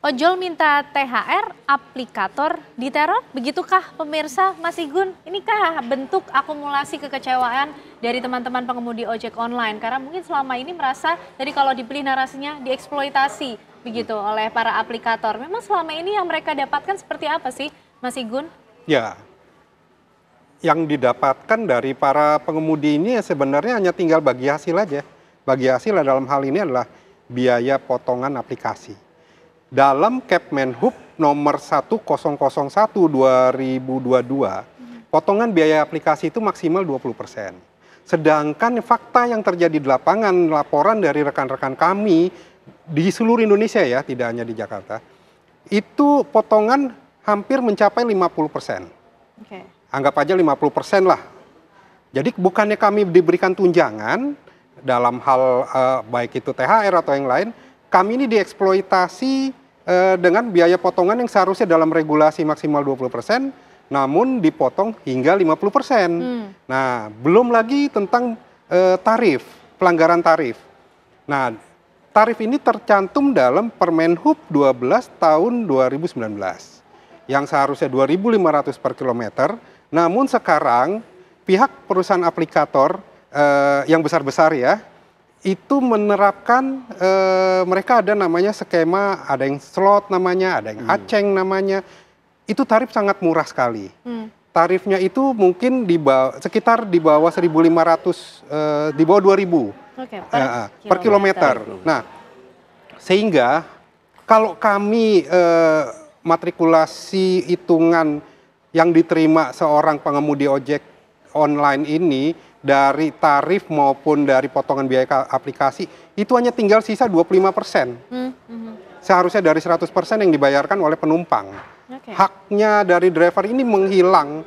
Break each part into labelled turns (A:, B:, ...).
A: Ojol minta THR, aplikator diteror, begitukah pemirsa Mas Igun? Inikah bentuk akumulasi kekecewaan dari teman-teman pengemudi ojek online? Karena mungkin selama ini merasa, tadi kalau dipilih narasinya dieksploitasi begitu oleh para aplikator. Memang selama ini yang mereka dapatkan seperti apa sih Mas Igun?
B: Ya, yang didapatkan dari para pengemudi ini sebenarnya hanya tinggal bagi hasil aja. Bagi hasil dalam hal ini adalah biaya potongan aplikasi. Dalam Kepmenhub nomor 1001/2022, potongan biaya aplikasi itu maksimal 20%. Sedangkan fakta yang terjadi di lapangan, laporan dari rekan-rekan kami di seluruh Indonesia ya, tidak hanya di Jakarta, itu potongan hampir mencapai 50%.
A: Oke.
B: Anggap aja 50% lah. Jadi bukannya kami diberikan tunjangan dalam hal baik itu THR atau yang lain, kami ini dieksploitasi dengan biaya potongan yang seharusnya dalam regulasi maksimal 20%, namun dipotong hingga 50%. Nah, belum lagi tentang tarif, pelanggaran tarif. Nah, tarif ini tercantum dalam Permenhub 12 tahun 2019, yang seharusnya 2.500 per kilometer, namun sekarang pihak perusahaan aplikator yang besar-besar ya, itu menerapkan mereka ada namanya skema, ada yang slot namanya, ada yang aceng namanya. Itu tarif sangat murah sekali. Tarifnya itu mungkin sekitar di bawah 1.500, di bawah 2.000 per kilometer. Nah, sehingga kalau kami matrikulasi hitungan yang diterima seorang pengemudi ojek online ini, dari tarif maupun dari potongan biaya aplikasi, itu hanya tinggal sisa 25%. Seharusnya dari 100% yang dibayarkan oleh penumpang. Haknya dari driver ini menghilang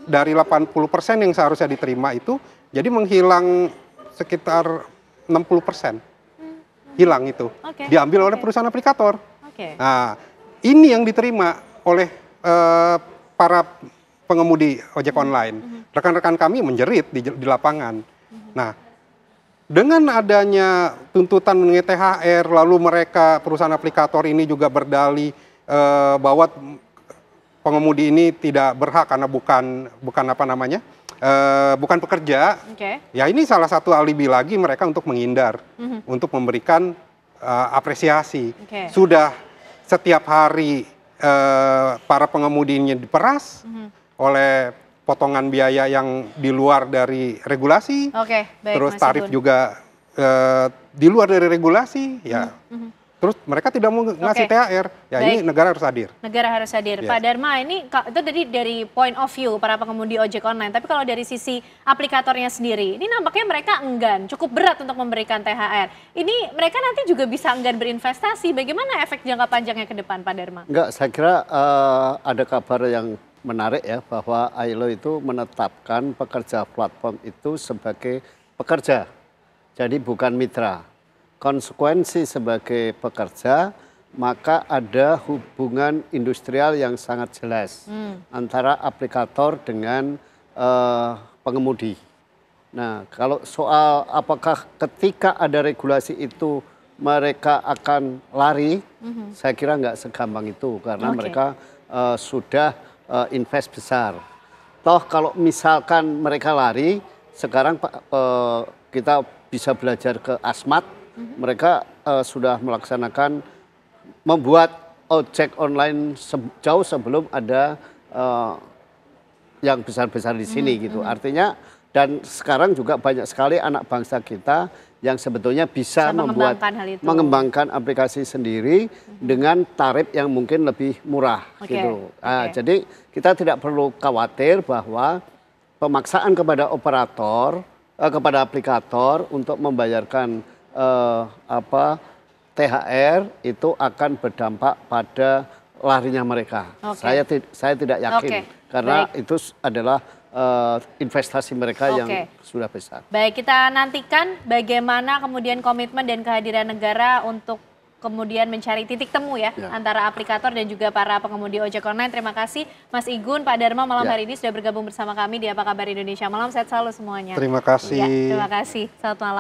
B: dari 80% yang seharusnya diterima itu, jadi menghilang sekitar 60%. Hilang itu, diambil oleh perusahaan aplikator. Nah, ini yang diterima oleh para pengemudi ojek online. Rekan-rekan kami menjerit di lapangan. Nah, dengan adanya tuntutan mengenai THR, lalu mereka perusahaan aplikator ini juga berdalih bahwa pengemudi ini tidak berhak karena bukan apa namanya, bukan pekerja. Ya, ini salah satu alibi lagi mereka untuk menghindar, untuk memberikan apresiasi. Sudah setiap hari para pengemudi ini diperas oleh potongan biaya yang di luar dari regulasi, terus tarif juga di luar dari regulasi, ya. Terus mereka tidak mau ngasih THR, ya. Ini negara harus hadir.
A: Negara harus hadir. Pak Dharma, ini itu dari point of view para pengemudi ojek online. Tapi kalau dari sisi aplikatornya sendiri, ini nampaknya mereka enggan, cukup berat untuk memberikan THR. Ini mereka nanti juga bisa enggan berinvestasi. Bagaimana efek jangka panjangnya ke depan, Pak Dharma?
C: Enggak, saya kira ada kabar yang menarik ya, bahwa ILO itu menetapkan pekerja platform itu sebagai pekerja, jadi bukan mitra. Konsekuensi sebagai pekerja, maka ada hubungan industrial yang sangat jelas antara aplikator dengan pengemudi. Nah, kalau soal apakah ketika ada regulasi itu mereka akan lari, saya kira nggak segampang itu, karena mereka sudah invest besar. Toh kalau misalkan mereka lari, sekarang kita bisa belajar ke Asmat, mereka sudah melaksanakan membuat ojek online jauh sebelum ada yang besar-besar di sini gitu. Artinya, dan sekarang juga banyak sekali anak bangsa kita yang sebetulnya bisa mengembangkan aplikasi sendiri dengan tarif yang mungkin lebih murah gitu. Jadi kita tidak perlu khawatir bahwa pemaksaan kepada operator, kepada aplikator untuk membayarkan THR itu akan berdampak pada larinya mereka. Saya tidak yakin, karena itu adalah investasi mereka yang sudah besar.
A: Baik, kita nantikan bagaimana kemudian komitmen dan kehadiran negara untuk kemudian mencari titik temu ya, antara aplikator dan juga para pengemudi ojek online. Terima kasih Mas Igun, Pak Dharma malam hari ini sudah bergabung bersama kami di Apa Kabar Indonesia Malam. Sehat selalu semuanya.
B: Terima kasih.
A: Terima kasih. Selamat malam.